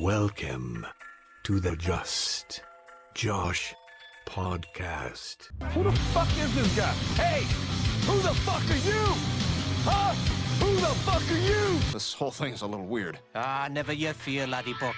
Welcome to the Just Josh podcast. Who the fuck is this guy? Hey, who the fuck are you? Huh? Who the fuck are you? This whole thing's a little weird. Never you fear, laddie buck.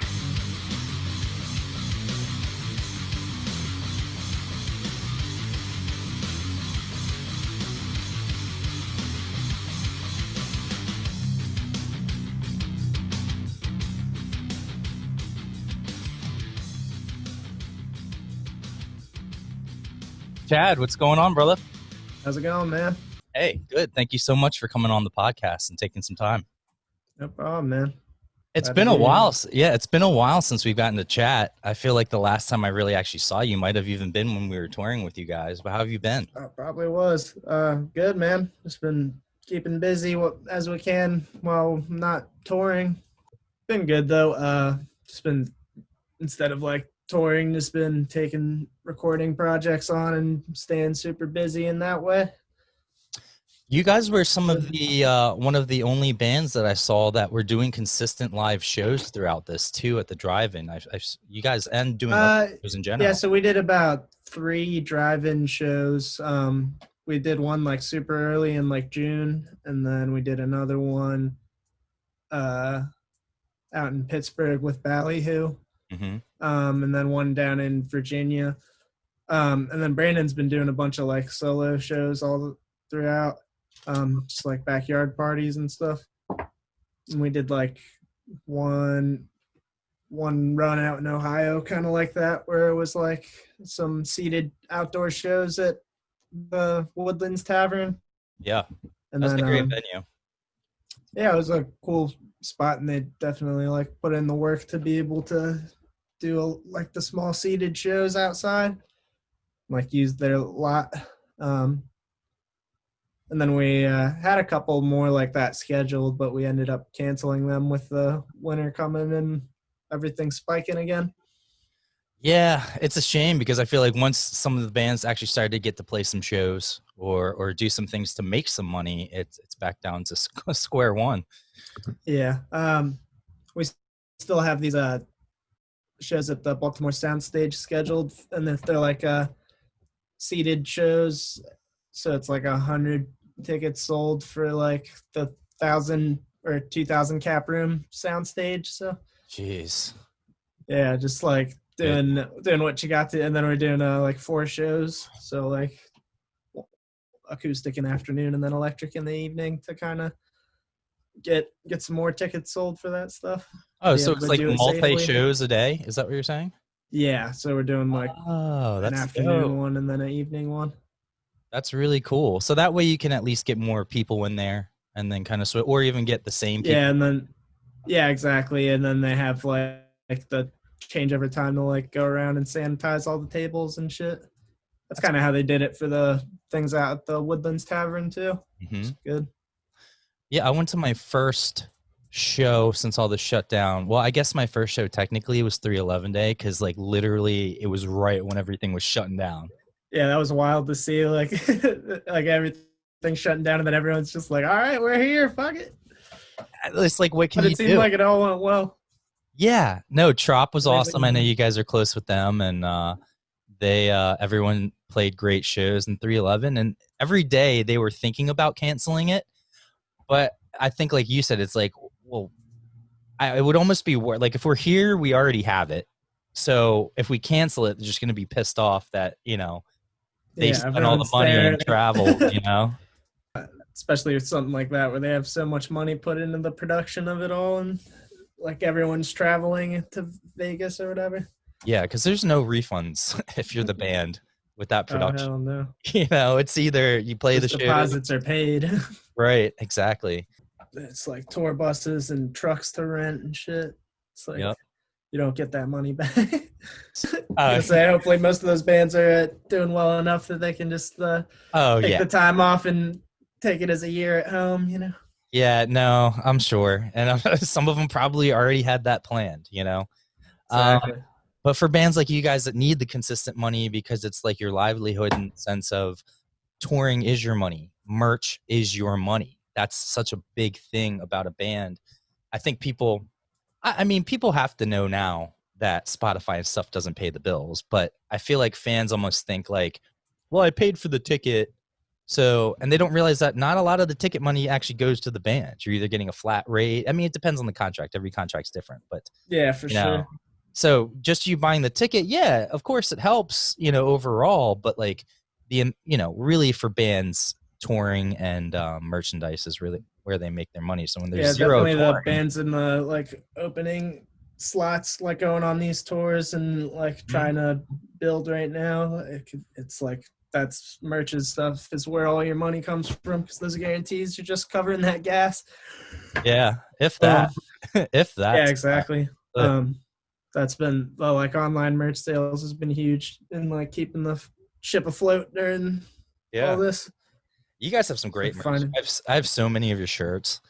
Chad, what's going on, brother? How's it going, man? Hey, good. Thank you so much for coming on the podcast and taking some time. No problem, man. It's Glad been to a be while. Yeah, it's been a while since we've gotten to chat. I feel like the last time I really actually saw you might have even been when we were touring with you guys. But how have you been? Probably was. Good, man. Just been keeping busy as we can while not touring. Been good, though. Just been, instead of like touring, just been taking recording projects on and staying super busy in that way. You guys were some of the one of the only bands that I saw that were doing consistent live shows throughout this too at the drive-in. You guys and doing other shows in general. Yeah, so we did about 3 drive-in shows. We did one like super early in like June, and then we did another one out in Pittsburgh with Ballyhoo. Mm-hmm. And then one down in Virginia. And then Brandon's been doing a bunch of like solo shows all throughout, just like backyard parties and stuff. And we did like one run out in Ohio, kind of like that, where it was like some seated outdoor shows at the Woodlands Tavern. Yeah, And that's then, a great venue. Yeah, it was a cool spot, and they definitely like put in the work to be able to do like the small seated shows outside, like use their lot. And then we had a couple more like that scheduled, but we ended up canceling them with the winter coming and everything spiking again. Yeah, it's a shame because I feel like once some of the bands actually started to get to play some shows or do some things to make some money, it's back down to square one. Yeah. We still have these shows at the Baltimore Soundstage scheduled, and if they're like seated shows, so it's like 100 tickets sold for like the 1,000 or 2,000 cap room soundstage. So Jeez. yeah, just like doing what you got to, and then we're doing like 4 shows, so like acoustic in the afternoon and then electric in the evening to kind of get some more tickets sold for that stuff. Oh, so it's like multi safely. shows a day? Is that what you're saying? Yeah, so we're doing like an afternoon one and then an evening one. That's really cool. So that way you can at least get more people in there and then kind of or even get the same people. Yeah, and then exactly. And then they have like the change every time to like go around and sanitize all the tables and shit. That's kind of how they did it for the things out at the Woodlands Tavern too. Mm-hmm. It's good. Yeah, I went to my first show since all the shutdown. Well, I guess my first show technically was 3/11 day because like literally it was right when everything was shutting down. Yeah, that was wild to see like like everything shutting down and then everyone's just like, all right, we're here, fuck it. It's like, what can But you it seemed do? like it all went well. Yeah, no, Trop was Amazing. awesome. I know you guys are close with them, and they everyone played great shows in 3/11, and every day they were thinking about canceling it. But I think, like you said, it's like, well, it would almost be like if we're here, we already have it. So if we cancel it, they're just going to be pissed off that they spent all the money and traveled, Especially with something like that where they have so much money put into the production of it all, and like everyone's traveling to Vegas or whatever. Yeah, because there's no refunds if you're the band with that production. Oh, hell no. It's either you play the show. Deposits are paid. Right, exactly. It's like tour buses and trucks to rent and shit. It's like you don't get that money back. Hopefully most of those bands are doing well enough that they can just take the time off and take it as a year at home, Yeah, no, I'm sure. And some of them probably already had that planned, Exactly. But for bands like you guys that need the consistent money because it's like your livelihood in the sense of touring is your money, merch is your money. That's such a big thing about a band. I think people I mean, people have to know now that Spotify and stuff doesn't pay the bills, but I feel like fans almost think like, well, I paid for the ticket. So, and they don't realize that not a lot of the ticket money actually goes to the band. You're either getting a flat rate. I mean, it depends on the contract. Every contract's different, but Yeah, for you know, sure. so just you buying the ticket, yeah, of course it helps, overall, but like really for bands, touring and merchandise is really where they make their money. So when there's Yeah, zero definitely the touring, bands in the like opening slots, like going on these tours and like trying to build right now. It's like that's merch and stuff is where all your money comes from because those guarantees you're just covering that gas. yeah, if that, if that, Yeah, exactly. But That's been like online merch sales has been huge in like keeping the ship afloat during all this. you guys have some great merch. I have so many of your shirts.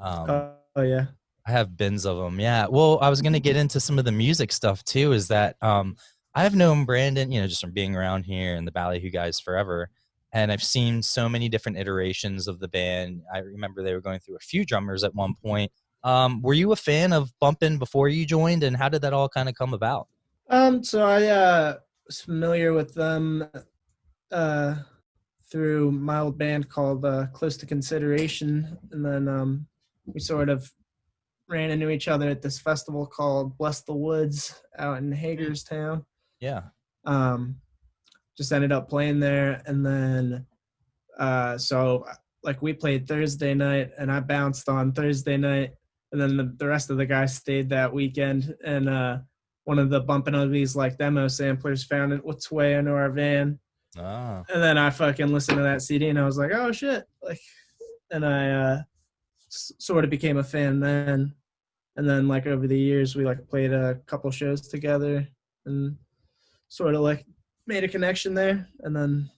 Oh yeah. I have bins of them. Yeah. Well, I was going to get into some of the music stuff too, is that I've known Brandon, just from being around here in the Ballyhoo guys forever. And I've seen so many different iterations of the band. I remember they were going through a few drummers at one point. Were you a fan of Bumpin before you joined, and how did that all kind of come about? So I was familiar with them through my old band called Close to Consideration, and then we sort of ran into each other at this festival called Bless the Woods out in Hagerstown. Yeah. Just ended up playing there, and then so like we played Thursday night, and I bounced on Thursday night, and then the rest of the guys stayed that weekend, and one of the Bumpin Uglies like demo samplers found its way into our van. Oh. And then I fucking listened to that CD and I was like, oh shit. Like, and I sort of became a fan then. And then like over the years, we like played a couple shows together and sort of like made a connection there. And then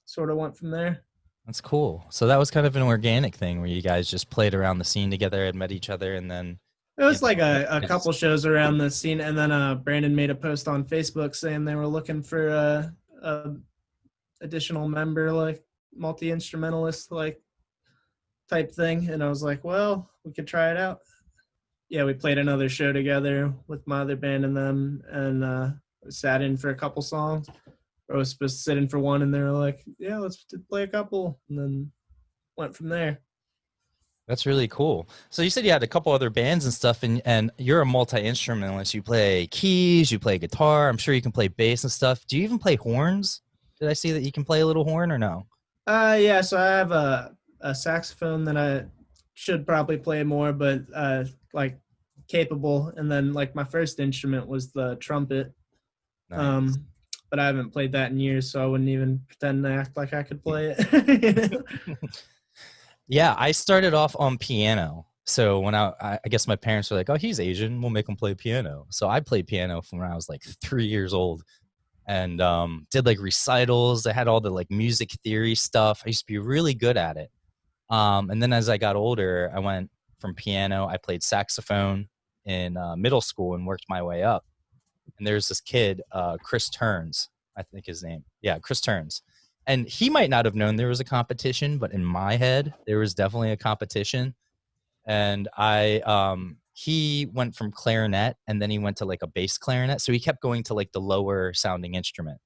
sort of went from there. That's cool. So that was kind of an organic thing where you guys just played around the scene together and met each other, and then it was like a couple shows around the scene, and then Brandon made a post on Facebook saying they were looking for a additional member, like multi-instrumentalist like type thing, and I was like, well, we could try it out. Yeah, we played another show together with my other band and them, and sat in for a couple songs. I was supposed to sit in for one, and they were like, yeah, let's play a couple, and then went from there. That's really cool. So you said you had a couple other bands and stuff, and you're a multi-instrumentalist. You play keys, you play guitar. I'm sure you can play bass and stuff. Do you even play horns? Did I see that you can play a little horn or no? Yeah, so I have a saxophone that I should probably play more, but like capable. And then like my first instrument was the trumpet. Nice. But I haven't played that in years, so I wouldn't even pretend to act like I could play it. Yeah, I started off on piano. So when I guess my parents were like, oh, he's Asian, we'll make him play piano. So I played piano from when I was like 3 years old, and did like recitals. I had all the like music theory stuff. I used to be really good at it. And then as I got older, I went from piano. I played saxophone in middle school and worked my way up. And there's this kid, Chris Turns, I think his name. Yeah, Chris Turns. And he might not have known there was a competition, but in my head, there was definitely a competition. And he went from clarinet, and then he went to like a bass clarinet. So he kept going to like the lower sounding instrument.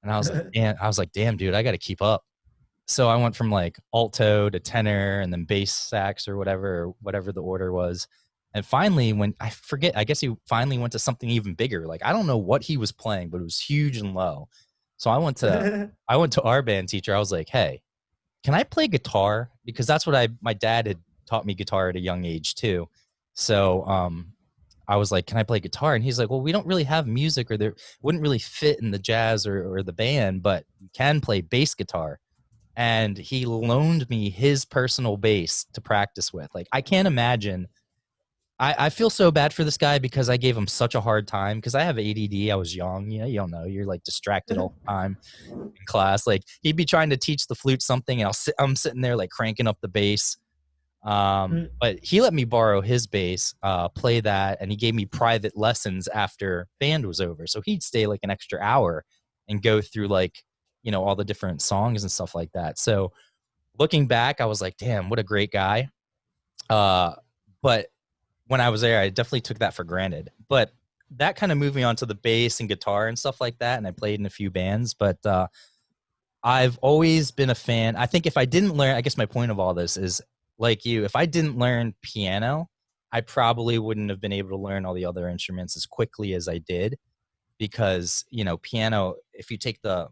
And I was like, damn, dude, I got to keep up. So I went from like alto to tenor, and then bass sax or whatever the order was. And finally, I guess he finally went to something even bigger. Like, I don't know what he was playing, but it was huge and low. So I went to our band teacher. I was like, hey, can I play guitar? Because that's what my dad had taught me guitar at a young age too. So I was like, can I play guitar? And he's like, well, we don't really have music, or there wouldn't really fit in the jazz or the band, but you can play bass guitar. And he loaned me his personal bass to practice with. Like, I can't imagine. I feel so bad for this guy because I gave him such a hard time because I have ADD. I was young. You don't know. You're like distracted all the time in class. Like, he'd be trying to teach the flute something, and I'm sitting there like cranking up the bass. But he let me borrow his bass, play that, and he gave me private lessons after band was over. So he'd stay like an extra hour and go through like, all the different songs and stuff like that. So looking back, I was like, damn, what a great guy. But when I was there, I definitely took that for granted. But that kind of moved me on to the bass and guitar and stuff like that. And I played in a few bands, but I've always been a fan. I think if I didn't learn, I guess my point of all this is like you, if I didn't learn piano, I probably wouldn't have been able to learn all the other instruments as quickly as I did, because, you know, piano, if you take the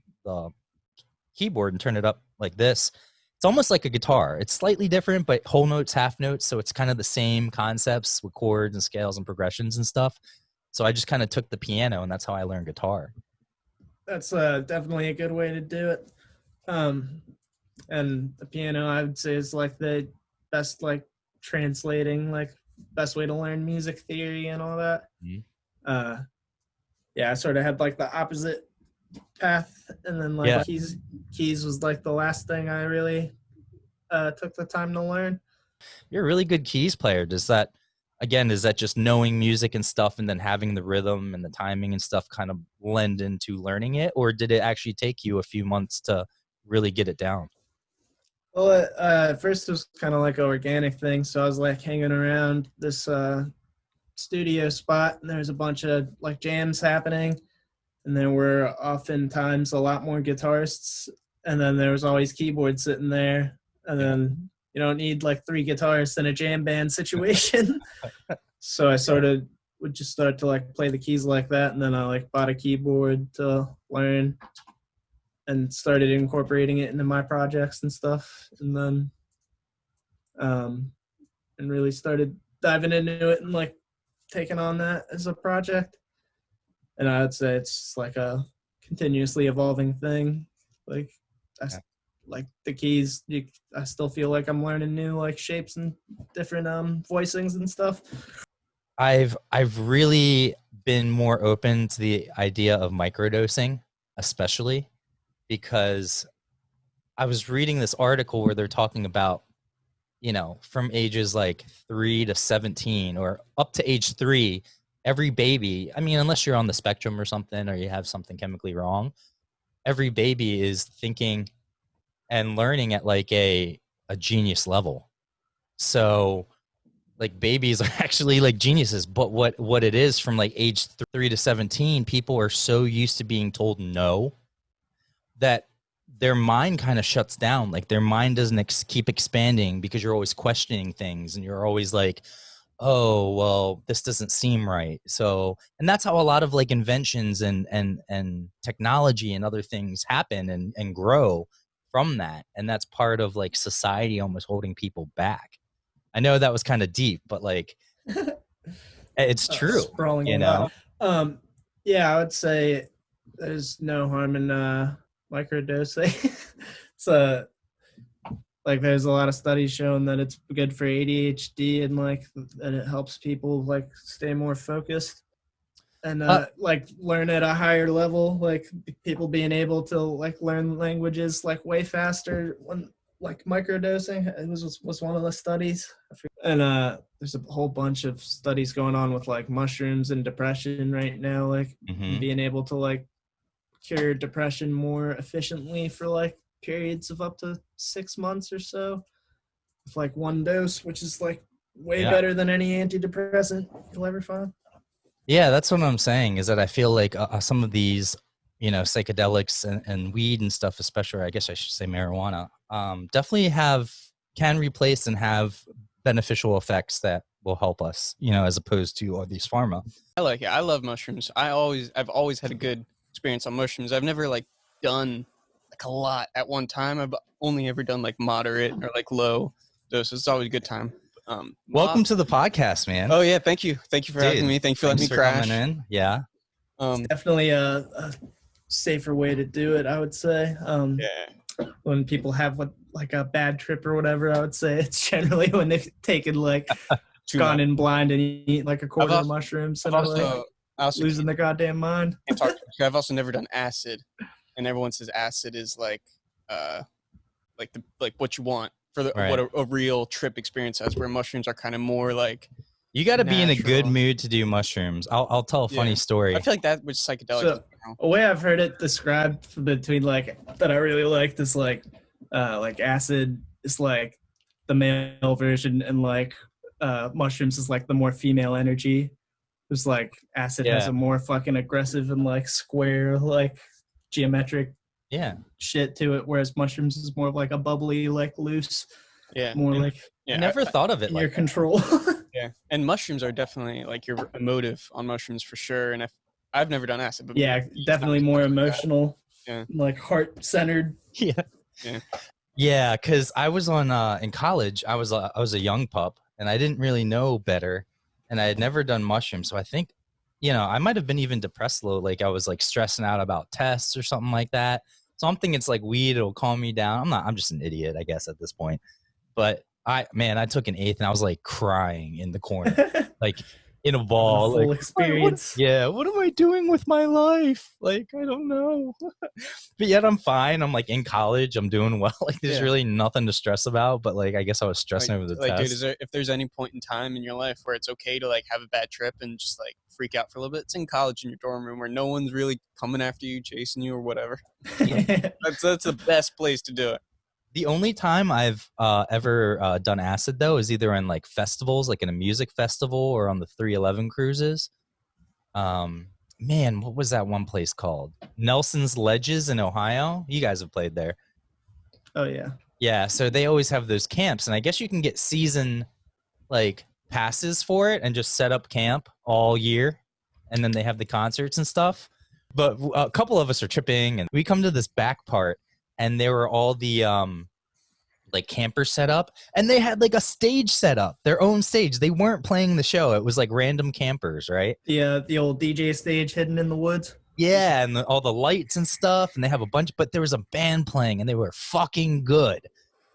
keyboard and turn it up like this, it's almost like a guitar. It's slightly different, but whole notes, half notes. So it's kind of the same concepts with chords and scales and progressions and stuff. So I just kind of took the piano, and that's how I learned guitar. That's definitely a good way to do it. And the piano, I would say, is like the best, like translating, like best way to learn music theory and all that. Mm-hmm. Yeah, I sort of had like the opposite path, and then like keys was like the last thing I really took the time to learn. You're a really good keys player. Is that just knowing music and stuff, and then having the rhythm and the timing and stuff kind of lend into learning it, or did it actually take you a few months to really get it down? Well, at first it was kind of like an organic thing. So I was like hanging around this studio spot, and there was a bunch of like jams happening, and there were oftentimes a lot more guitarists, and then there was always keyboards sitting there, and then you don't need like 3 guitarists in a jam band situation. So I sort of would just start to like play the keys like that, and then I like bought a keyboard to learn and started incorporating it into my projects and stuff, and then and really started diving into it and like taking on that as a project. And I would say it's like a continuously evolving thing. Like like the keys, I still feel like I'm learning new like shapes and different voicings and stuff. I've really been more open to the idea of microdosing, especially because I was reading this article where they're talking about, you know, from ages like 3 to 17 or up to age 3, every baby, I mean, unless you're on the spectrum or something, or you have something chemically wrong, every baby is thinking and learning at like a genius level. So like babies are actually like geniuses, but what it is from like age 3 to 17, people are so used to being told no that their mind kind of shuts down. Like their mind doesn't keep expanding because you're always questioning things, and you're always like, oh, well, this doesn't seem right. So, and that's how a lot of like inventions and technology and other things happen and grow from that. And that's part of like society almost holding people back. I know that was kind of deep, but like it's true, you know? Yeah, I would say there's no harm in microdosing. It's like there's a lot of studies showing that it's good for ADHD, and like that it helps people like stay more focused and like learn at a higher level. Like people being able to like learn languages like way faster when like microdosing. It was one of the studies. And there's a whole bunch of studies going on with like mushrooms and depression right now, like being able to like cure depression more efficiently for like periods of up to 6 months or so with like 1 dose, which is like way better than any antidepressant you'll ever find. Yeah, that's what I'm saying, is that I feel like some of these, you know, psychedelics and weed and stuff, especially, I guess I should say marijuana, definitely can replace and have beneficial effects that will help us, you know, as opposed to all these pharma. I like it. I love mushrooms. I've always had a good experience on mushrooms. I've never like done like a lot at one time. I've only ever done like moderate or like low doses. It's always a good time. Welcome to the podcast, man. Oh yeah, thank you for having me. Thank you for letting me crash. In. Yeah, it's definitely a safer way to do it, I would say. When people have like a bad trip or whatever, I would say it's generally when they've taken like gone in blind and eat like a quarter of mushrooms and losing their goddamn mind. I've also never done acid, and everyone says acid is like what you want for what a real trip experience has, where mushrooms are kind of more like, you got to be in a good mood to do mushrooms. I'll tell a funny story. I feel like that was psychedelic. So, a way I've heard it described between like that I really liked is like acid is like the male version, and like mushrooms is like the more female energy. There's like acid has Yeah. a more fucking aggressive and like square, like geometric Yeah. shit to it, whereas mushrooms is more of like a bubbly, like loose, Yeah. more and- like yeah, I never thought of it in your like that. control. Yeah, and mushrooms are definitely like you're emotive on mushrooms for sure. And I've never done acid, but Yeah, definitely more emotional. Yeah. Like heart centered. Yeah. Yeah. Yeah, because I was on in college. I was a young pup, and I didn't really know better, and I had never done mushrooms. So I think, I might have been even depressed a little. Like I was like stressing out about tests or something like that. So I'm thinking it's like weed. It'll calm me down. I'm not. I'm just an idiot, I guess, at this point. But I took an eighth, and I was like crying in the corner, like in a ball. Full Like, experience. yeah, what am I doing with my life? Like, I don't know. But yet I'm fine. I'm like in college. I'm doing well. Like there's Yeah. really nothing to stress about. But like I guess I was stressing over the Like, test. dude, if there's any point in time in your life where it's okay to like have a bad trip and just like freak out for a little bit, it's in college in your dorm room where no one's really coming after you, chasing you, or whatever. That's the best place to do it. The only time I've ever done acid though is either in like festivals, like in a music festival, or on the 311 cruises. Man, what was that one place called? Nelson's Ledges in Ohio. You guys have played there. Oh yeah. Yeah, so they always have those camps, and I guess you can get season like passes for it and just set up camp all year, and then they have the concerts and stuff. But a couple of us are tripping, and we come to this back part, and there were all the like campers set up, and they had like a stage set up, their own stage. They weren't playing the show. It was like random campers, right? The old DJ stage hidden in the woods. Yeah, and all the lights and stuff, and they have a bunch, but there was a band playing, and they were fucking good.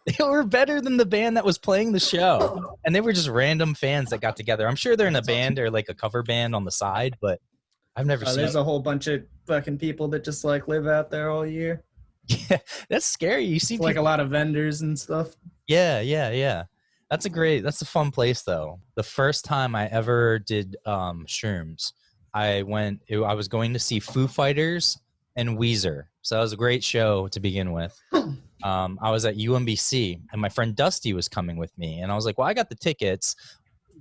They were better than the band that was playing the show, and they were just random fans that got together. I'm sure they're in a band or like a cover band on the side, but I've never seen There's a whole bunch of fucking people that just like live out there all year. Yeah, that's scary. You see It's like a people- lot of vendors and stuff. Yeah. That's a fun place though. The first time I ever did shrooms, I was going to see Foo Fighters and Weezer. So that was a great show to begin with. I was at UMBC, and my friend Dusty was coming with me, and I was like, well, I got the tickets.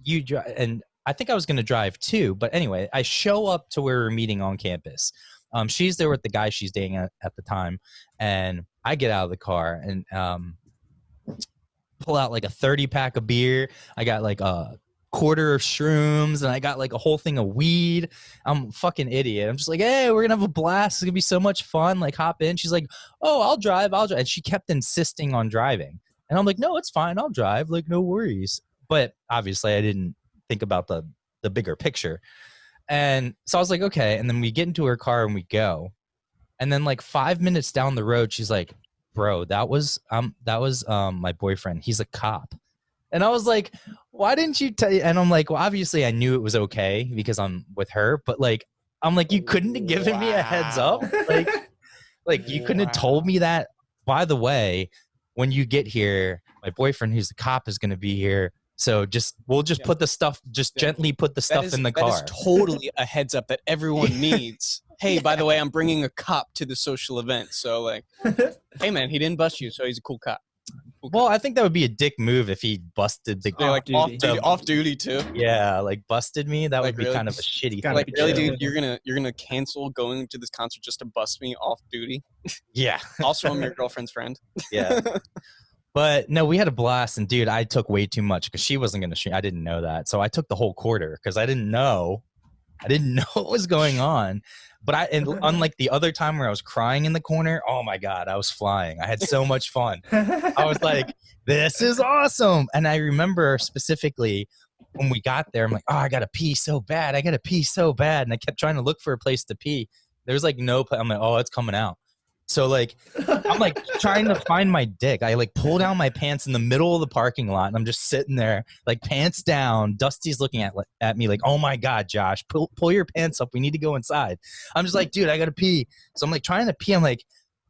And I think I was going to drive too. But anyway, I show up to where we're meeting on campus. She's there with the guy she's dating at the time, and I get out of the car and pull out like a 30-pack of beer. I got like a quarter of shrooms, and I got like a whole thing of weed. I'm a fucking idiot. I'm just like, hey, we're gonna have a blast. It's gonna be so much fun. Like, hop in. She's like, oh, I'll drive. And she kept insisting on driving, and I'm like, no, it's fine. I'll drive. Like, no worries. But obviously, I didn't think about the bigger picture. And so I was like, okay. And then we get into her car and we go. And then like 5 minutes down the road, she's like, bro, that was my boyfriend. He's a cop. And I was like, why didn't you tell you? And I'm like, well, obviously I knew it was okay because I'm with her, but like, I'm like, you couldn't have given me a heads up. Like you couldn't have told me that. By the way, when you get here, my boyfriend who's the cop is going to be here. So we'll put the stuff, gently put the stuff in the car. That is totally a heads up that everyone needs. Hey, by the way, I'm bringing a cop to the social event. So like, hey man, he didn't bust you, so he's a cool cop. Well, I think that would be a dick move if he busted the They're like off duty too. Yeah, like busted me. That Like, would be really? kind of a shitty Gotta thing. Like be really, chill. dude, you're gonna cancel going to this concert just to bust me off duty. Yeah, Also, I'm your girlfriend's friend. yeah. But no, we had a blast, and dude, I took way too much because she wasn't gonna shoot. I didn't know that, so I took the whole quarter because I didn't know what was going on. But unlike the other time where I was crying in the corner, oh my god, I was flying. I had so much fun. I was like, this is awesome. And I remember specifically when we got there, I'm like, oh, I gotta pee so bad. And I kept trying to look for a place to pee. There's like no place. I'm like, oh, it's coming out. So like, I'm like trying to find my dick. I like pull down my pants in the middle of the parking lot, and I'm just sitting there like pants down. Dusty's looking at me like, oh my god, Josh, pull your pants up. We need to go inside. I'm just like, dude, I gotta pee. So I'm like trying to pee. I'm like,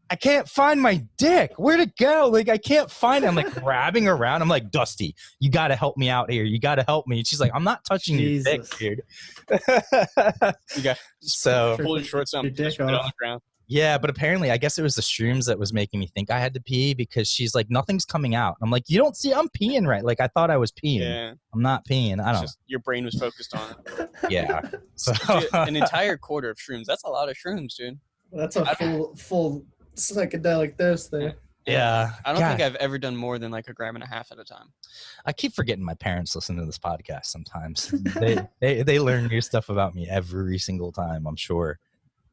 I can't find my dick. Where'd it go? Like, I can't find it. I'm like grabbing around. I'm like, Dusty, you got to help me out here. You got to help me. And she's like, I'm not touching your dick, dude. You got So pull your shorts down, Your dick put it on off. the ground. Yeah, but apparently, I guess it was the shrooms that was making me think I had to pee because she's like, nothing's coming out. I'm like, you don't see, I'm peeing right. Like, I thought I was peeing. Yeah. I'm not peeing. I It's don't. just your brain was focused on it. Yeah. So Dude, an entire quarter of shrooms. That's a lot of shrooms, dude. That's a full psychedelic dose there. yeah. I don't God, think I've ever done more than like a gram and a half at a time. I keep forgetting my parents listen to this podcast sometimes. they learn new stuff about me every single time, I'm sure.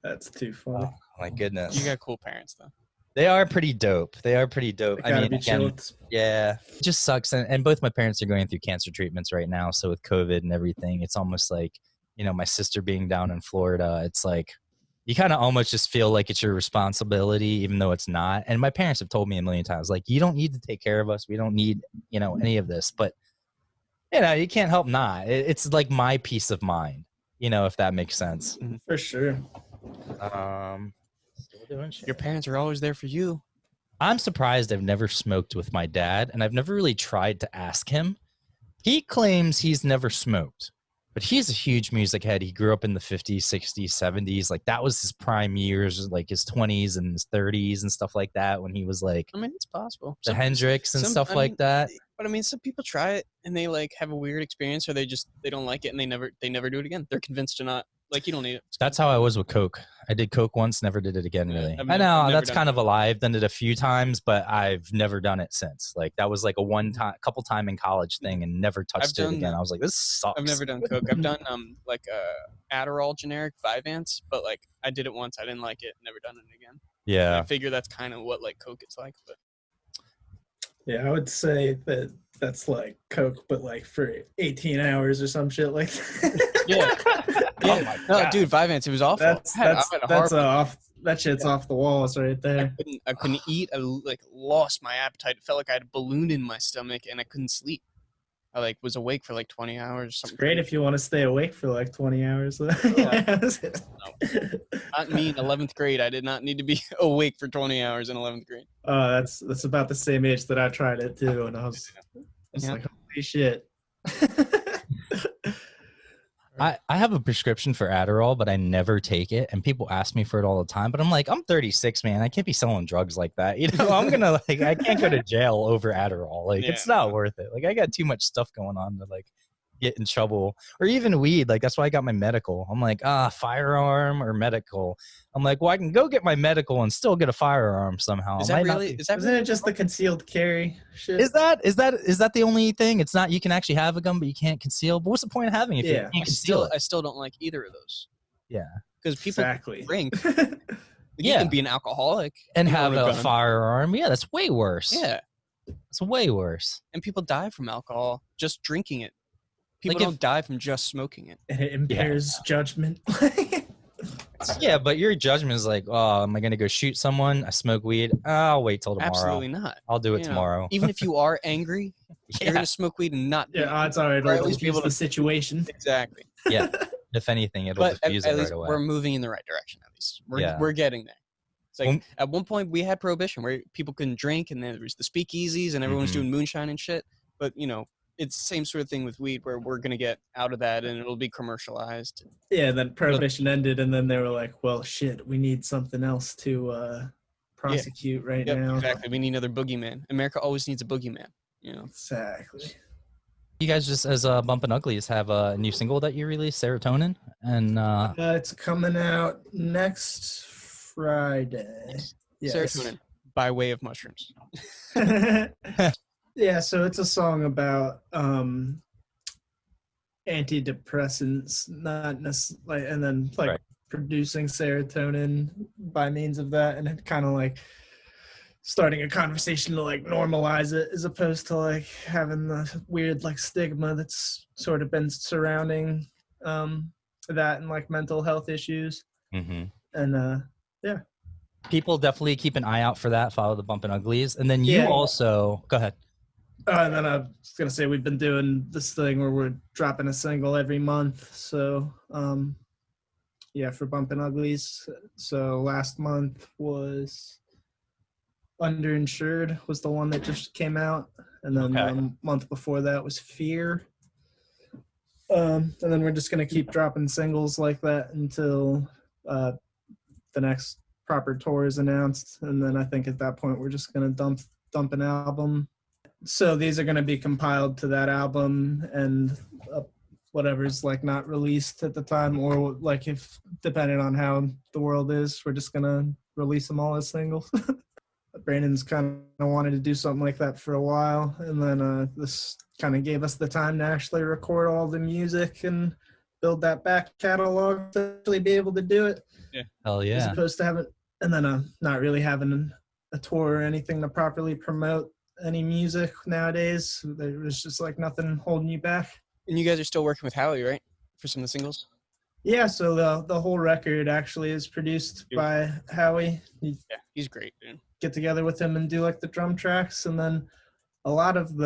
That's too funny. Oh, my goodness. You got cool parents though. They are pretty dope. I mean, be again, chilled. yeah, it just sucks. And both my parents are going through cancer treatments right now. So with COVID and everything, it's almost like, my sister being down in Florida, it's like you kind of almost just feel like it's your responsibility, even though it's not. And my parents have told me a million times, like, you don't need to take care of us. We don't need, any of this. But, you can't help not. It's like my peace of mind, if that makes sense. For sure. Still doing shit. Your parents are always there for you. I'm surprised I've never smoked with my dad, and I've never really tried to ask him. He claims he's never smoked, but he's a huge music head. He grew up in the 50s, 60s, 70s. Like, that was his prime years, like his 20s and his 30s and stuff like that, when he was like I mean, it's possible. the Hendrix and stuff like that. But I mean, some people try it and they like have a weird experience, or they don't like it and they never do it again. They're convinced to not. Like, you don't need it. That's how I was with Coke. I did Coke once, never did it again, really. I've I never know, that's done kind it. of a lie. I've done it a few times, but I've never done it since. Like, that was like a couple time in college thing, and never touched it again. I was like, this sucks. I've never done Coke. I've done like Adderall generic 5-ants, but like I did it once. I didn't like it. Never done it again. Yeah. I figure that's kind of what like Coke is like. But Yeah, I would say that's like Coke, but like for 18 hours or some shit like that. yeah. Oh my No, God. dude, 5-ants. It was awful. That shit's off the walls right there. I couldn't eat. I like lost my appetite. It felt like I had a balloon in my stomach, and I couldn't sleep. I like was awake for like 20 hours. Or It's something. great if you want to stay awake for like 20 hours. Not me in 11th grade. I did not need to be awake for 20 hours in 11th grade. That's about the same age that I tried it too, and I was like, holy shit. I have a prescription for Adderall, but I never take it. And people ask me for it all the time. But I'm like, I'm 36, man. I can't be selling drugs like that. I'm going to I can't go to jail over Adderall. Like, it's not worth it. Like, I got too much stuff going on to like get in trouble. Or even weed. Like, that's why I got my medical. I'm like, firearm or medical. I'm like, well, I can go get my medical and still get a firearm somehow. Is that really? Isn't it just the concealed carry shit? Is that the only thing? It's not, you can actually have a gun, but you can't conceal. But what's the point of having it if you can't conceal it? I still don't like either of those. Yeah. Because people drink. You can be an alcoholic and have a firearm. Yeah, that's way worse. Yeah. It's way worse. And people die from alcohol just drinking it. People don't die from just smoking it. And it impairs judgment. Yeah, but your judgment is like, oh, am I going to go shoot someone? I smoke weed. I'll wait till tomorrow. Absolutely not. I'll do it tomorrow. Even if you are angry, you're going to smoke weed and not. It's all right. It'll diffuse the situation. Exactly. Yeah. If anything, it'll diffuse it right away. We're moving in the right direction, at least. We're getting there. It's like at one point we had prohibition where people couldn't drink, and then there was the speakeasies and everyone was doing moonshine and shit. But, it's the same sort of thing with weed where we're going to get out of that and it'll be commercialized. Yeah, then prohibition ended, and then they were like, well, shit, we need something else to prosecute right now. Exactly. We need another boogeyman. America always needs a boogeyman. Exactly. You guys just, as Bumpin Uglies, have a new single that you released, Serotonin? And it's coming out next Friday. Yes. Serotonin, by way of mushrooms. Yeah, so it's a song about antidepressants, not necessarily, and then producing serotonin by means of that, and it kind of like starting a conversation to like normalize it, as opposed to like having the weird like stigma that's sort of been surrounding that and like mental health issues. And yeah. People definitely keep an eye out for that. Follow the Bumpin Uglies, and then you also go ahead. And then I was going to say, we've been doing this thing where we're dropping a single every month. So, for Bumpin Uglies. So last month was Underinsured was the one that just came out. And then the month before that was Fear. And then we're just going to keep dropping singles like that until the next proper tours announced, and then I think at that point we're just gonna dump an album. So these are gonna be compiled to that album, and whatever's like not released at the time, or like if depending on how the world is, we're just gonna release them all as singles. Brandon's kind of wanted to do something like that for a while, and then this kind of gave us the time to actually record all the music and build that back catalog to actually be able to do it. Yeah. Hell yeah. As opposed to having, and then not really having a tour or anything to properly promote any music nowadays. There was just like nothing holding you back. And you guys are still working with Howie, right? For some of the singles? Yeah, so the whole record actually is produced by Howie. Yeah, he's great, dude. Get together with him and do like the drum tracks, and then a lot of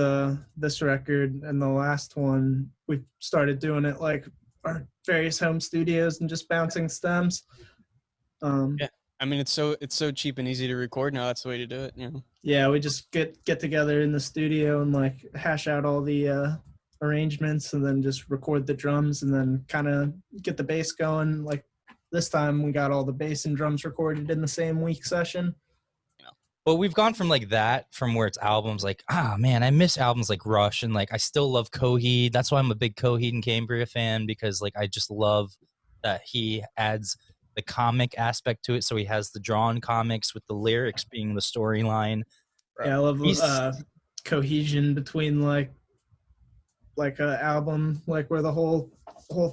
this record and the last one we started doing it like our various home studios and just bouncing stems. Yeah, I mean it's so cheap and easy to record now. That's the way to do it, you know. Yeah, we just get together in the studio and like hash out all the arrangements, and then just record the drums, and then kind of get the bass going. Like this time we got all the bass and drums recorded in the same week session. But we've gone from like that, from where it's albums like, man, I miss albums like Rush, and like I still love Coheed. That's why I'm a big Coheed and Cambria fan, because like I just love that he adds the comic aspect to it. So he has the drawn comics with the lyrics being the storyline. Yeah, I love cohesion between like an album, like where the whole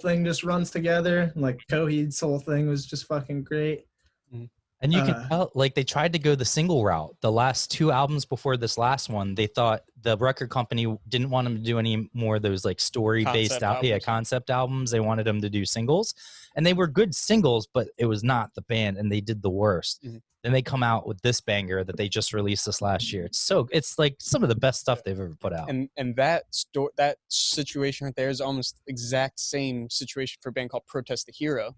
thing just runs together. Like Coheed's whole thing was just fucking great. And you can tell, like, they tried to go the single route. The last two albums before this last one, they thought the record company didn't want them to do any more of those, like, story-based concept albums. They wanted them to do singles. And they were good singles, but it was not the band, and they did the worst. Mm-hmm. Then they come out with this banger that they just released this last year. It's like some of the best stuff they've ever put out. And that situation right there is almost exact same situation for a band called Protest the Hero.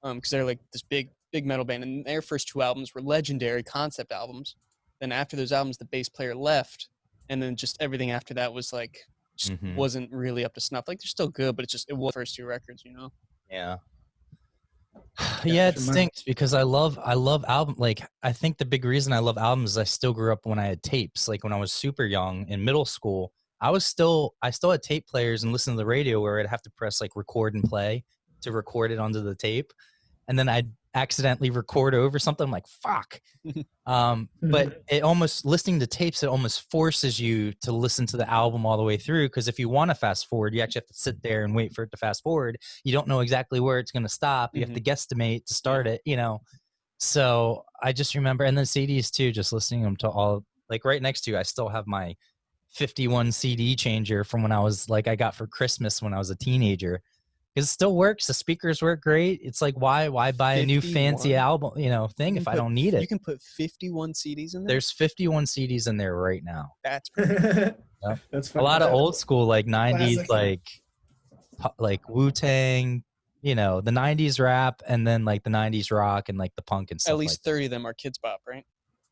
Because they're like this big metal band, and their first two albums were legendary concept albums. Then after those albums, the bass player left, and then just everything after that was like wasn't really up to snuff. Like they're still good, but it was the first two records, you know. Yeah. Yeah, it stinks because I love album. Like I think the big reason I love albums is I still grew up when I had tapes. Like when I was super young in middle school, I still had tape players and listened to the radio where I'd have to press like record and play to record it onto the tape. And then I'd accidentally record over something. I'm like, fuck. But it almost, listening to tapes, it almost forces you to listen to the album all the way through. Because if you want to fast forward, you actually have to sit there and wait for it to fast forward. You don't know exactly where it's going to stop. You have to guesstimate to start it, you know. So I just remember, and then CDs too, just listening them to all, like right next to you, I still have my 51 CD changer from when I was like, I got for Christmas when I was a teenager. Because it still works. The speakers work great. It's like, why buy a new fancy album, thing if I don't need it? You can put 51 CDs in there? There's 51 CDs in there right now. That's Yep. That's a lot of old school, like 90s, like Wu-Tang, the 90s rap, and then like the 90s rock and like the punk and stuff. At least 30 of them are Kids Bop, right?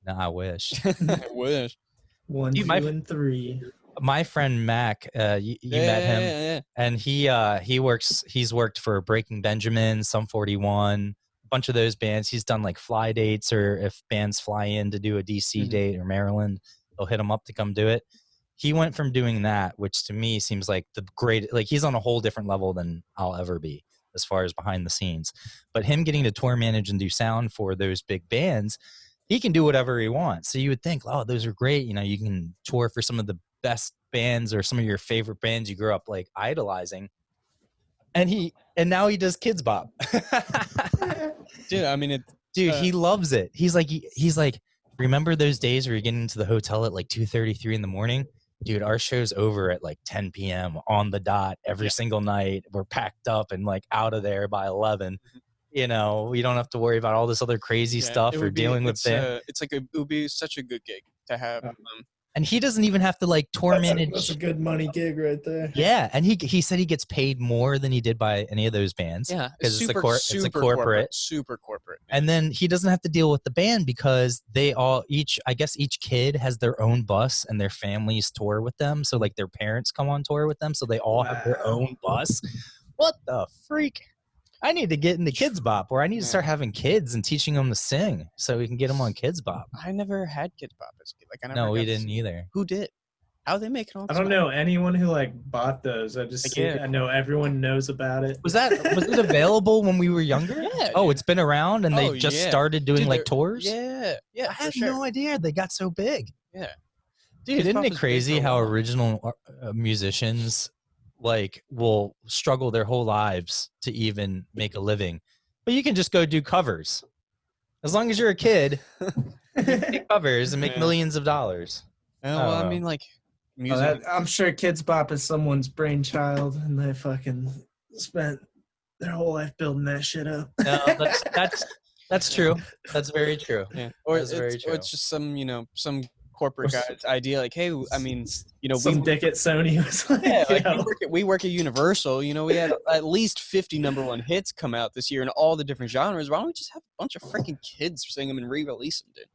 No, I wish. I wish. 1, 2, and 3. My friend Mac, you met him, and he's worked for Breaking Benjamin, Sum 41, a bunch of those bands. He's done like fly dates, or if bands fly in to do a DC date or Maryland, they'll hit him up to come do it. He went from doing that, which to me seems like the great, like he's on a whole different level than I'll ever be as far as behind the scenes. But him getting to tour manage and do sound for those big bands, he can do whatever he wants. So you would think, oh, those are great. You can tour for some of the best bands or some of your favorite bands you grew up like idolizing, and now he does Kids Bop. Dude, I mean, he loves it. He's like, remember those days where you're getting into the hotel at like 2:33 in the morning? Dude, our show's over at like 10 p.m. on the dot every single night. We're packed up and like out of there by 11. We don't have to worry about all this other crazy stuff or dealing with it. It's like it would be such a good gig to have. And he doesn't even have to like tour manage. That's a good money gig right there. Yeah, and he said he gets paid more than he did by any of those bands. Yeah, because it's a corporate, super corporate. And then he doesn't have to deal with the band because they all each kid has their own bus and their families tour with them. So like their parents come on tour with them, so they all have their own bus. What the freak? I need to get into Kids Bop, or I need to Yeah. start having kids and teaching them to sing so we can get them on Kids Bop. I never had Kids Bop as a kid. Like I never No, we got to didn't see- either. Who did? How they make it on? I don't know anyone who like bought those. I just see, Yeah. I know everyone knows about it. Was it available when we were younger? Yeah, Oh, dude. it's been around and Oh, they just yeah. started doing Dude, like they're- tours? Yeah, yeah. I for had sure. no idea they got so big. Yeah, Dude, Kids isn't Bop it was big crazy for a how while. original musicians like will struggle their whole lives to even make a living, but you can just go do covers as long as you're a kid. Make covers and make Yeah. millions of dollars. Well, I Oh. mean, like Oh, music. I'm sure Kids Bop is someone's brainchild, and they fucking spent their whole life building that shit up. No, that's true. That's very true. Yeah, or That's very it's, or true. it's just some corporate Or s- guy's idea. Like, hey, I mean, Some dick at Sony was like, yeah, like yo, we work at Universal. We had at least 50 #1 hits come out this year in all the different genres. Why don't we just have a bunch of freaking kids sing them and re-release them, dude?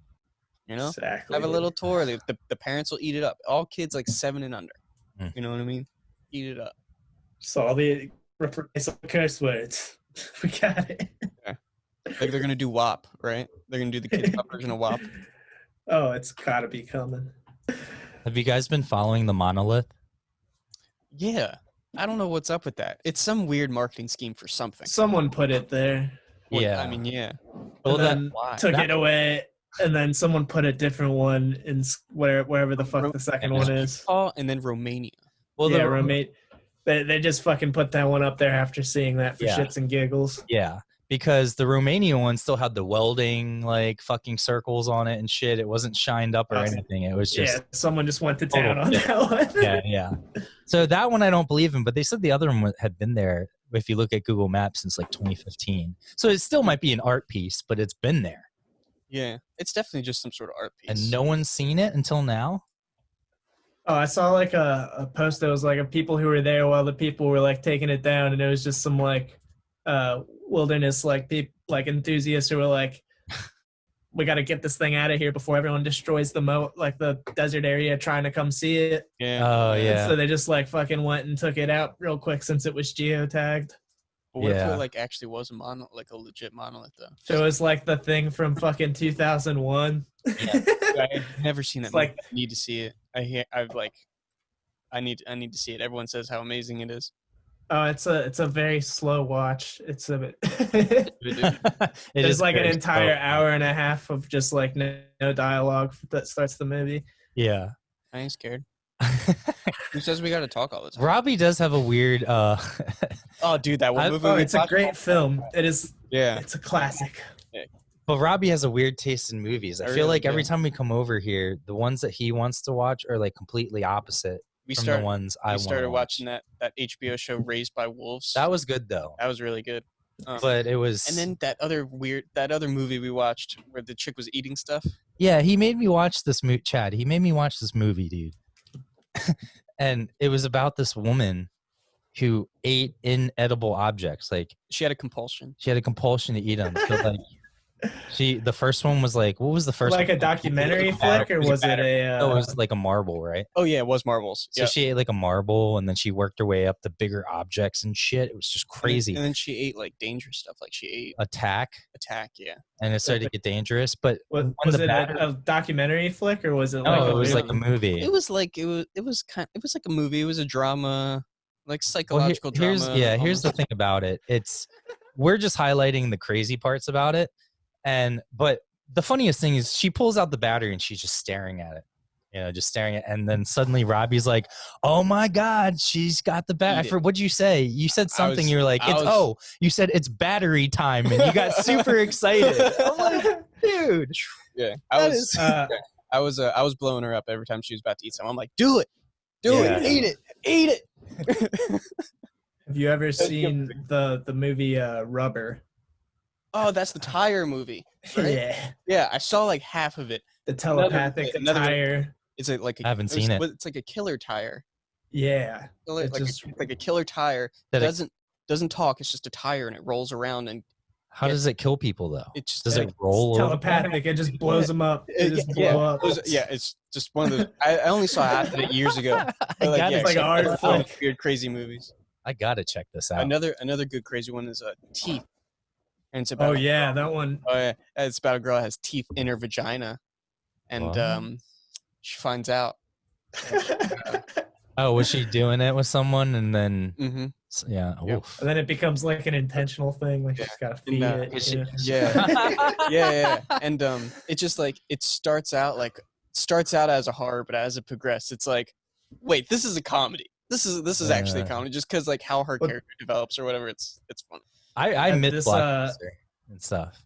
exactly. Have a little tour. The parents will eat it up. All kids like 7 and under. Mm. You know what I mean? Eat it up. So all the replace all the curse words. We got it. Like they're gonna do WAP, right? They're gonna do the kids pop version of WAP. Oh, it's gotta be coming. Have you guys been following the monolith? Yeah, I don't know what's up with that. It's some weird marketing scheme for something. Someone put it there, Yeah. I mean, yeah. Well, and that, then why? took That- it away, and then someone put a different one in wherever the fuck the second one is. Oh, and then Romania. well, Yeah, the, roommate. They just fucking put that one up there after seeing that for Yeah. shits and giggles. yeah, because the Romanian one still had the welding like fucking circles on it and shit. It wasn't shined up or Awesome. anything. It was just Yeah, someone just went to Total town on shit. that one. yeah. So that one I don't believe in, but they said the other one had been there. If you look at Google Maps since like 2015, so it still might be an art piece, but it's been there, Yeah, it's definitely just some sort of art piece. and no one's seen it until now. Oh, I saw like a post that was like of people who were there while the people were like taking it down, and it was just some like wilderness like like enthusiasts who were like, we got to get this thing out of here before everyone destroys the like the desert area trying to come see it. Yeah. Oh And yeah, so they just like fucking went and took it out real quick since it was geotagged. But what if yeah. it like actually was a like a legit monolith though? So it was like the thing from fucking 2001. I've never seen that. It's movie. like- I need to see it. I need to see it. Everyone says how amazing it is. Oh, it's a very slow watch. It's a bit. It There's is like an very entire slow. hour and a half of just like no dialogue that starts the movie. Yeah. I ain't scared. Who says we got to talk all the time? Robbie does have a weird Oh, dude, that one movie. Oh, we it's a talked great about? film. It is. Yeah. It's a classic. but Robbie has a weird taste in movies. I I feel really like every do. time we come over here, the ones that he wants to watch are like completely opposite We from started. the ones I We want started to watch. watching that HBO show Raised by Wolves. That was good though. That was really good. But it was And then that other movie we watched where the chick was eating stuff. yeah, he made me watch this Chad, he made me watch this movie, dude. And it was about this woman who ate inedible objects. Like She had a compulsion. she had a compulsion to eat them. So like the first one was like, what was the first Like one? a documentary It was a flick, or batter- was it a? No, it was like a marble, right? Oh yeah, it was marbles. So Yeah. she ate like a marble, and then she worked her way up to bigger objects and shit. It was just crazy. And then she ate like dangerous stuff. Like she ate Attack, attack. Yeah. and it started to get dangerous. But Was, when was the it batter- a documentary flick, or was it no, like it a was like a movie? movie. It was like it was like a movie. It was a drama, like Well, psychological here's drama. here's the almost. thing about it. It's we're just highlighting the crazy parts about it, but the funniest thing is she pulls out the battery and she's just staring at it. Just staring at, and then suddenly Robbie's like, "Oh my God, she's got the Eat battery." it. What'd you say? You said something. was- You were like, I "It's was- you said it's battery time," and you got super excited. I'm like, dude, Yeah, that I was blowing her up every time she was about to eat something. I'm like, do it, Yeah. eat it. Have you ever seen the movie Rubber? Oh, that's the tire movie. Right? Yeah, Yeah, I saw like half of it. the telepathic another- tire. It's like I haven't seen it. It's like a killer tire. Yeah, Like, It just- like a killer tire. That it- Doesn't talk. It's just a tire and it rolls around and how does it kill people though? it just Does like, it roll? over? telepathic. It just blows them up. They just blow up. It's just one of those. I only saw half of it years ago. I But, got yeah, it. like check art out flick. weird, crazy movies. I gotta check this out. Another good crazy one is teeth. And it's about Oh yeah, that one. Oh yeah, it's about a girl that has teeth in her vagina, and What? she finds out. Oh, was she doing it with someone and then? Mm-hmm. Yeah. Yep. Oof. And then it becomes like an intentional thing, like she's got to feed And, it. Yeah. And it just like it starts out as a horror, but as it progresses, it's like, wait, this is a comedy. This is actually a comedy, just because like how her character develops or whatever. It's fun. I And miss this, Blockbuster and stuff.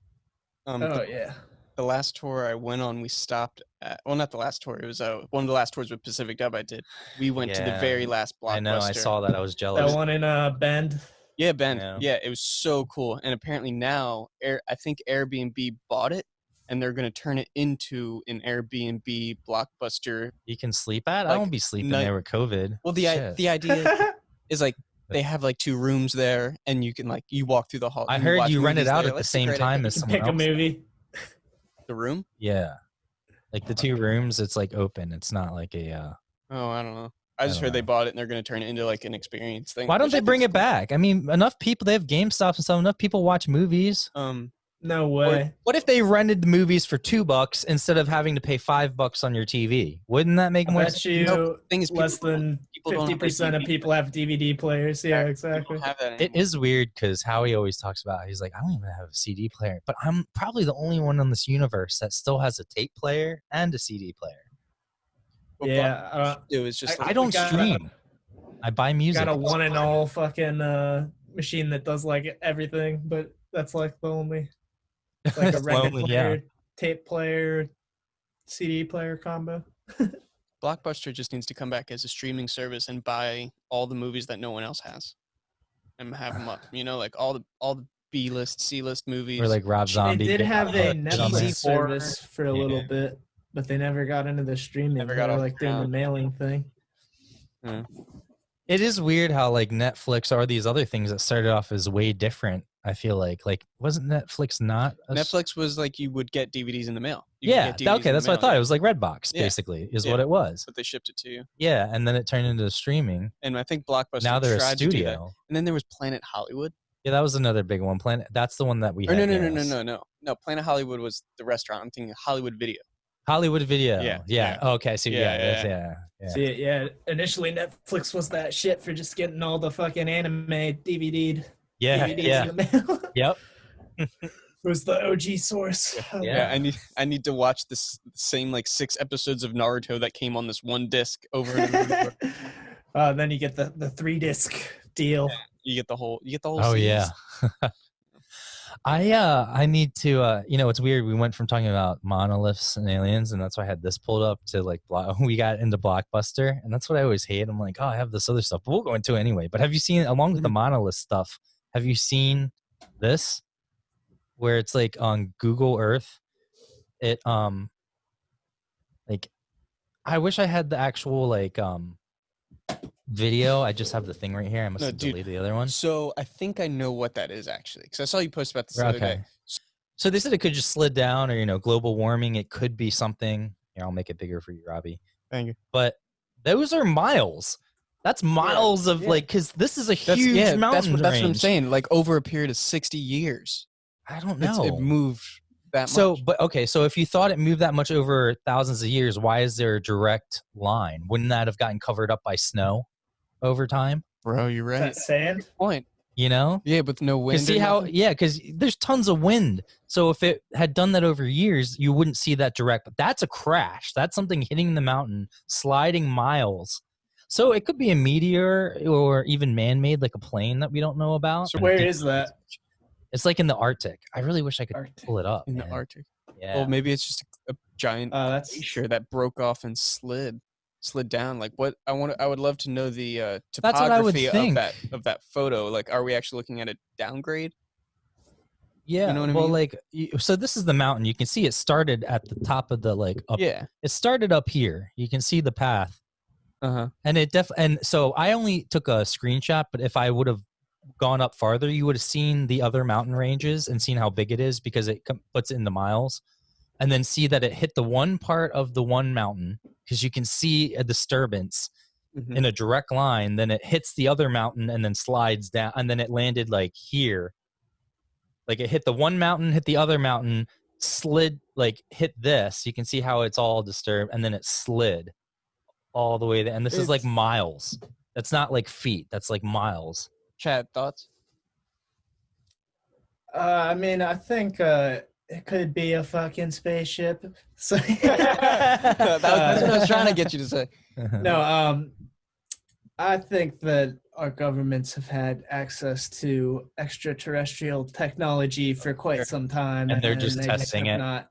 Oh yeah. The last tour I went on, we stopped at, well, not the last tour. It was one of the last tours with Pacific Dub I did. We went to the Yeah. very last Blockbuster. I know. I saw that. I was jealous. That one in Bend. Yeah, Ben. Yeah. Yeah, it was so cool. And apparently now, I think Airbnb bought it, and they're going to turn it into an Airbnb Blockbuster. You can sleep at? I Like, won't be sleeping night- there with COVID. Well, Shit. the idea is like they have like 2 rooms there, and you can like you walk through the hall. I and heard watch you rent it movies out there. at the That's a same great time idea. as someone Pick a else. movie. The room. Yeah. Like the 2 rooms, it's like open. It's not like a. Oh, I don't know. I just don't heard they know. bought it and they're going to turn it into like an experience thing. Why don't which they I think bring is it back? I mean, enough people. They have GameStops and stuff. Enough people watch movies. cool. No way. What if they rented the movies for $2 instead of having to pay $5 on your TV? Wouldn't that make I more bet sense? you Nope. Thing is, less than people don't have 50% of DVD people have DVD players. Yeah, People exactly. don't have that It anymore. is weird because Howie always talks about. He's like, I don't even have a CD player, but I'm probably the only one in this universe that still has a tape player and a CD player. What Yeah, Blockbuster do is just like, I don't got- stream. I buy music. got a one and all fucking machine that does like everything, but that's like the only like a It's record lonely, player, tape player, CD player combo. Blockbuster just needs to come back as a streaming service and buy all the movies that no one else has, and have them up. You know, like all the B-list, C-list movies. Or like Rob They Zombie. did have a get on there. Netflix Easy service for a little Yeah. bit, but they never got into the streaming. Never They got were off like the doing the ground. mailing thing. It is weird how like Netflix or these other things that started off as way different. I feel like wasn't Netflix not a Netflix was like you would get DVDs in the mail. You could Yeah, get DVDs in okay, the that's what I mail, thought. yeah. It was like Redbox, Yeah. basically, is Yeah. what it was. But they shipped it to you. Yeah, and then it turned into streaming. And I think Blockbuster Now they're a tried to do that. studio. And then there was Planet Hollywood. Yeah, that was another big one. Planet. That's the one that we Or had. no. Planet Hollywood was the restaurant. I'm thinking Hollywood Video. Hollywood Video. Yeah, Yeah. yeah. Okay. So yeah. See, yeah, initially Netflix was that shit for just getting all the fucking anime DVD'd. Yeah. DVDs Yeah. in the mail. Yep. It was the OG source. Yeah. I need to watch this same like 6 episodes of Naruto that came on this one disc over and over. And over. Then you get the 3-disc deal. You get the whole. Oh series. yeah. I need to it's weird. We went from talking about monoliths and aliens, and that's why I had this pulled up to like we got into Blockbuster, and that's what I always hate. I'm like, oh, I have this other stuff, but we'll go into it anyway. But have you seen, along with the monolith stuff, have you seen where it's like on Google Earth? It like I wish I had the actual video. I just have the thing right here. I must No, have dude. deleted the other one. So I think I know what that is actually, because I saw you post about this the other day. So they said it could just slid down, or global warming. It could be something. Here, I'll make it bigger for you, Robbie. Thank you. But those are miles. That's miles of because this is a huge mountain that's what I'm range. saying. Like over a period of 60 years, I don't it know. moved that So, much. but okay. So if you thought it moved that much over thousands of years, why is there a direct line? Wouldn't that have gotten covered up by snow over time? Bro, you're Is right. that sand? Point. Yeah, with no wind. see or how? nothing? Yeah, because there's tons of wind. So if it had done that over years, you wouldn't see that direct. But that's a crash. That's something hitting the mountain, sliding miles. So it could be a meteor or even man-made, like a plane that we don't know about. So Where is that? It's like in the Arctic. I really wish I could Arctic. pull it up. in the man. Arctic. Yeah. Well, maybe it's just a giant That's glacier that broke off and slid down. Like what I would love to know the That's what I would topography think. of that photo. Like, are we actually looking at a downgrade? Yeah. You know what I well, mean? so this is the mountain. You can see it started at the top of the up. Yeah. It started up here. You can see the path. Uh-huh. And so I only took a screenshot, but if I would have gone up farther, you would have seen the other mountain ranges and seen how big it is, because it puts it into miles, and then see that it hit the one part of the one mountain, because you can see a disturbance in a direct line, then it hits the other mountain and then slides down, and then it landed like here. Like it hit the one mountain, hit the other mountain, slid, like hit this. You can see how it's all disturbed, and then it slid all the way there. And this is like miles. That's not like feet. That's like miles. Chad, thoughts? I mean, I think it could be a fucking spaceship. So That's what I was trying to get you to say. no, I think that our governments have had access to extraterrestrial technology for quite some time, And they're just they testing have it. Not,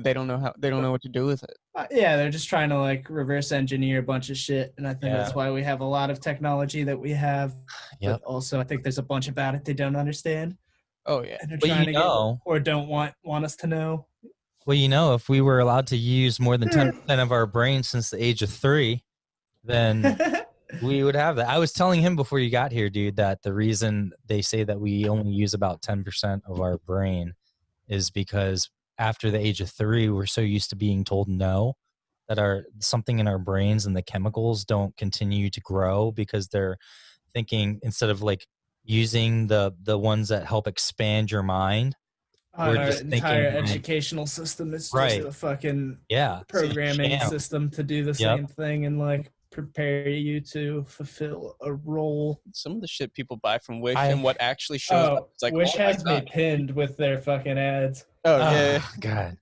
They don't know what to do with it. yeah, they're just trying to like reverse engineer a bunch of shit, and I think that's why we have a lot of technology that we have. Yep. But also, I think there's a bunch about it they don't understand, Oh yeah. and they're But trying you to know, get, or don't want us to know. well, you know, if we were allowed to use more than 10% of our brain since the age of 3, then we would have that. I was telling him before you got here, dude, that the reason they say that we only use about 10% of our brain is because after the age of 3, we're so used to being told no that something in our brains and the chemicals don't continue to grow, because they're thinking, instead of like using the ones that help expand your mind, Our just entire thinking, educational system is just Right. a fucking yeah, programming sham. system to do the Yep. same thing and like prepare you to fulfill a role. Some of the shit people buy from Wish I- and what actually shows up. It's like, Wish oh my has me God. pinned with their fucking ads. Oh yeah. Oh, God.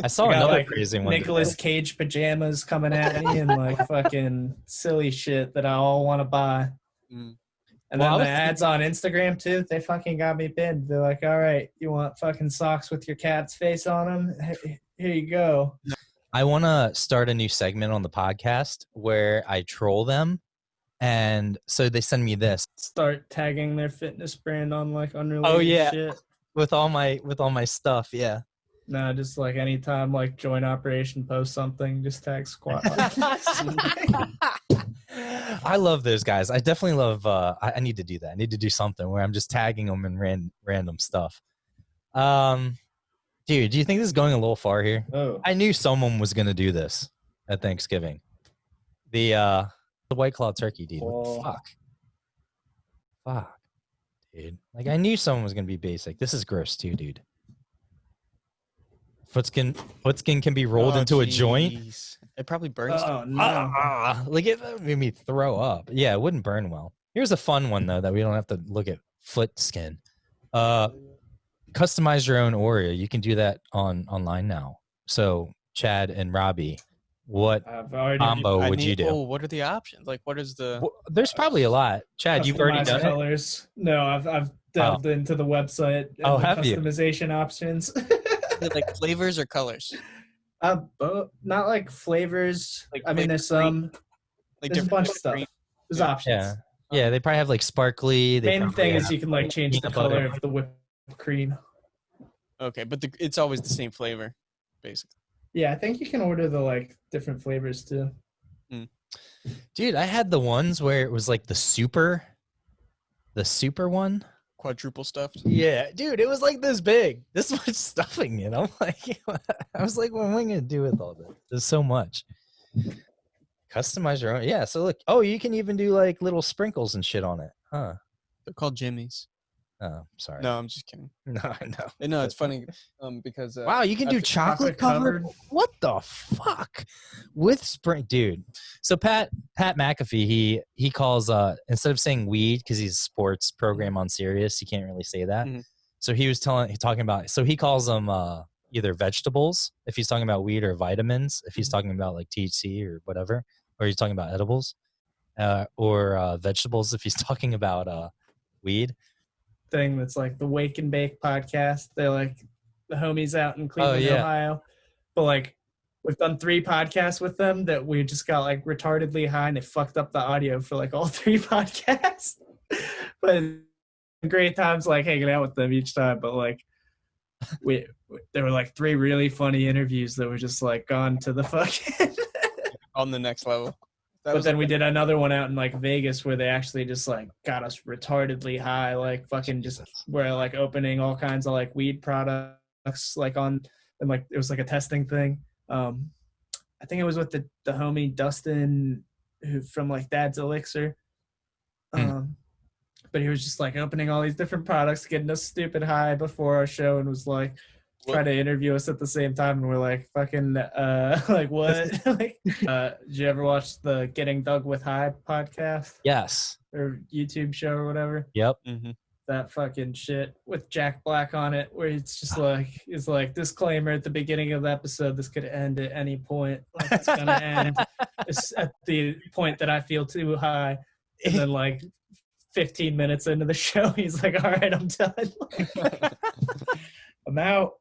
I saw They got, another like, crazy one. Nicolas Cage pajamas coming at me and like fucking silly shit that I all want to buy. Mm. And Well, I then the was ads on Instagram too, they fucking got me pinned. They're like, all right, you want fucking socks with your cat's face on them? Here you go. I want to start a new segment on the podcast where I troll them. And so they send me this Start tagging their fitness brand on like unrelated Oh, yeah. shit. with all my stuff. Yeah. No, just like anytime like Joint Operation posts something, just tag Squat. I love those guys. I definitely love, I need to do that. I need to do something where I'm just tagging them in random stuff. Dude, do you think this is going a little far here? Oh, I knew someone was going to do this at Thanksgiving. The White Claw turkey, dude. What the Oh. fuck, dude. Like, I knew someone was going to be basic. This is gross too, dude. Foot skin can be rolled Oh, into a joint. jeez. It probably burns. oh no. Like, it made me throw up. Yeah, it wouldn't burn well. Here's a fun one though that we don't have to look at foot skin. Customize your own Oreo. You can do that online now. So Chad and Robbie, what I've already combo I would need- you do? Oh, what are the options? Like, what is the? Well, there's probably a lot. Chad, you've already customized done it. colors. No, I've delved into the website. And Oh, the have you? customization options. Like flavors or colors? Not like flavors. Like I mean, there's some. Like There's a different bunch of stuff. green- There's Yeah. options. Yeah, yeah. They probably have like sparkly. They Main probably thing is have you can like change the peanut color butter. of the whipped cream. Okay, but it's always the same flavor, basically. Yeah, I think you can order the like different flavors too. Dude, I had the ones where it was like the super one. Quadruple stuffed. Yeah, dude, it was like this big, this much stuffing in. I'm like, I was like, what am I gonna do with all this? There's so much. Customize your own. Yeah, so look. Oh, you can even do like little sprinkles and shit on it. Huh? They're called Jimmy's. Oh, sorry. No, I'm just kidding. no, I know. No, it's funny because Wow, you can do I've- chocolate covered. What the fuck? With spring, dude. So Pat McAfee, he calls instead of saying weed, because he's a sports program on Sirius, he can't really say that. Mhm. So he was talking about. So he calls them either vegetables if he's talking about weed, or vitamins if he's talking about like THC or whatever, or he's talking about edibles, or vegetables if he's talking about weed. Thing that's like the Wake and Bake podcast. They're like the homies out in Cleveland, yeah. Ohio. But like we've done 3 podcasts with them that we just got like retardedly high and they fucked up the audio for like all 3 podcasts. But great times like hanging out with them each time. But like there were like 3 really funny interviews that were just like gone to the fucking on the next level. That But was then we did another one out in like Vegas where they actually just like got us retardedly high, like fucking just where like opening all kinds of like weed products like on, and like it was like a testing thing. I think it was with the homie Dustin from like Dad's Elixir. Hmm. But he was just like opening all these different products, getting us stupid high before our show, and was like trying to interview us at the same time. And we're like, fucking, like what? Like, did you ever watch the Getting Dug with High podcast Yes. or YouTube show or whatever? Yep. That fucking shit with Jack Black on it, where it's just like, it's like disclaimer at the beginning of the episode, this could end at any point. Like it's gonna end at the point that I feel too high, and then like 15 minutes into the show, he's like, all right, I'm done. I'm out.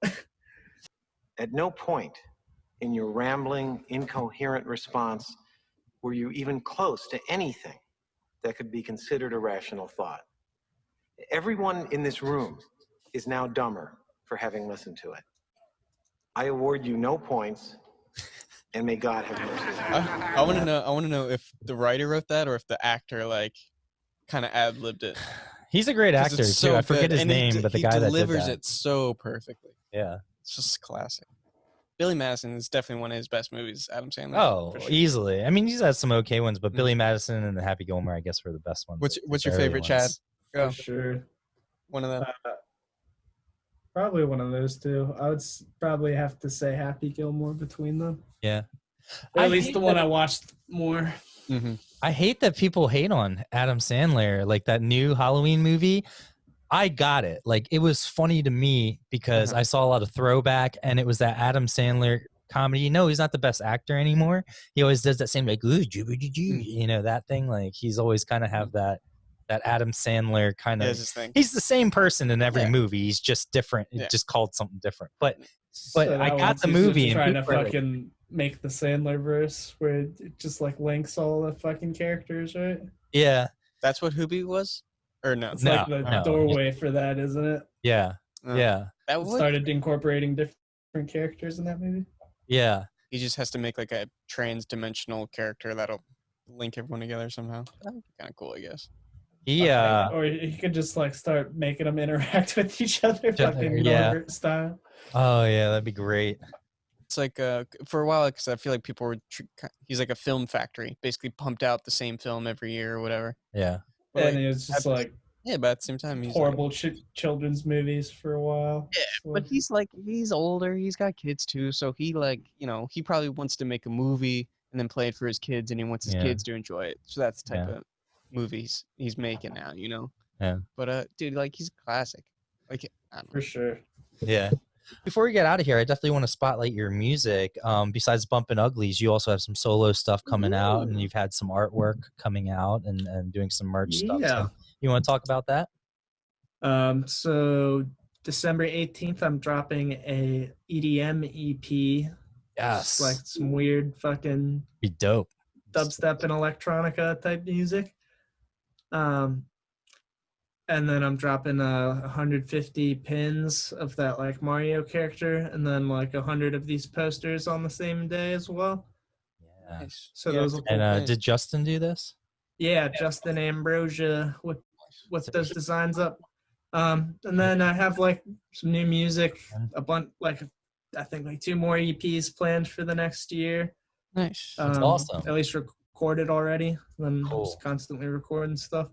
At no point in your rambling, incoherent response were you even close to anything that could be considered a rational thought. Everyone in this room is now dumber for having listened to it. I award you no points, and may God have mercy. I want to know if the writer wrote that or if the actor like kind of ad-libbed it. He's a great 'Cause actor it's too. so I forget good, his and he name, d- but the he guy that did delivers that. it so perfectly. Yeah. It's just classic. Billy Madison is definitely one of his best movies. Adam Sandler. Oh, for sure. easily. I mean, he's had some okay ones, but Billy Madison and the Happy Gilmore, I guess, were the best ones. What's the your early favorite, Chad? ones. Go. For sure. One of them. Probably one of those two. I would probably have to say Happy Gilmore between them. Yeah. Or I at least hate the one that- I watched more. I hate that people hate on Adam Sandler, like that new Halloween movie. I got it. Like, it was funny to me because I saw a lot of throwback, and it was that Adam Sandler comedy. No, he's not the best actor anymore. He always does that same like, ooh, you know, that thing. Like, he's always kind of have that Adam Sandler kind Yeah, of. it's his thing. He's the same person in every Yeah. movie. He's just different. Yeah. It's just called something different. But So I that got one's the just movie and trying to people are- fucking make the Sandler verse where it just like links all the fucking characters, right? yeah, That's what Hoobie was, or no? It's No, like the no. doorway for that, isn't it? yeah, Oh. yeah, That It would. started incorporating different characters in that movie. yeah. He just has to make like a trans-dimensional character that'll link everyone together somehow. That would be kind of cool, I guess. He Or you could just like start making them interact with each other, fucking yeah. Norbert style. Oh yeah, that'd be great. It's like for a while, because I feel like people were. He's like a film factory, basically pumped out the same film every year or whatever. Yeah. But, And like, it was just at the- like yeah, but at the same time, he's horrible children's movies for a while. Yeah, So- but he's older. He's got kids too, so he he probably wants to make a movie and then play it for his kids, and he wants his Yeah. kids to enjoy it. So that's the type Yeah. of movies he's making now, you know. Yeah. But dude, like he's classic. Like I don't know. for sure. Yeah. Before we get out of here, I definitely want to spotlight your music. Besides Bumpin Uglies, you also have some solo stuff coming out, and you've had some artwork coming out and doing some merch stuff. Yeah. So you want to talk about that? So December 18th, I'm dropping a EDM EP. Yes. Just like some weird fucking Be dope. dubstep and electronica type music. And then I'm dropping 150 pins of that like Mario character, and then like 100 of these posters on the same day as well. Yeah. Nice. So Yeah, those it's will a cool And thing. did Justin do this? Yeah, Justin Ambrosia with those designs up. And then I have like some new music, a bunch like I think like 2 more EPs planned for the next year. Nice. That's awesome. At least recorded already. I'm Cool. just constantly recording stuff.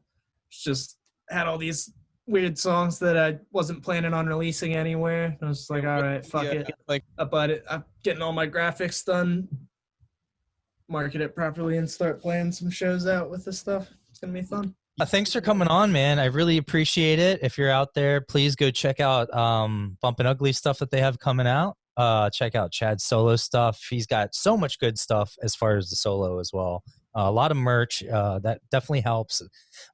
It's just had all these weird songs that I wasn't planning on releasing anywhere. I was just like, all right, fuck it. Like But I'm getting all my graphics done, market it properly, and start playing some shows out with this stuff. It's gonna be fun. Thanks for coming on, man. I really appreciate it. If you're out there, please go check out Bumpin Ugly stuff that they have coming out. Check out Chad's solo stuff. He's got so much good stuff as far as the solo as well. A lot of merch that definitely helps.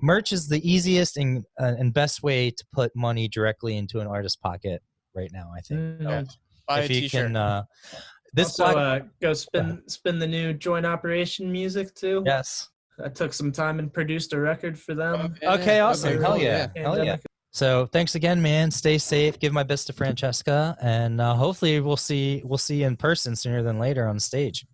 Merch is the easiest and best way to put money directly into an artist's pocket right now, I think. So buy a if you t-shirt. can, this Also, Black- go spin the new Joint Operation music too. yes. I took some time and produced a record for them. Okay, awesome. Very Hell cool. yeah. Hell yeah. Pandemic. So thanks again, man. Stay safe. Give my best to Francesca, and hopefully we'll see you in person sooner than later on stage.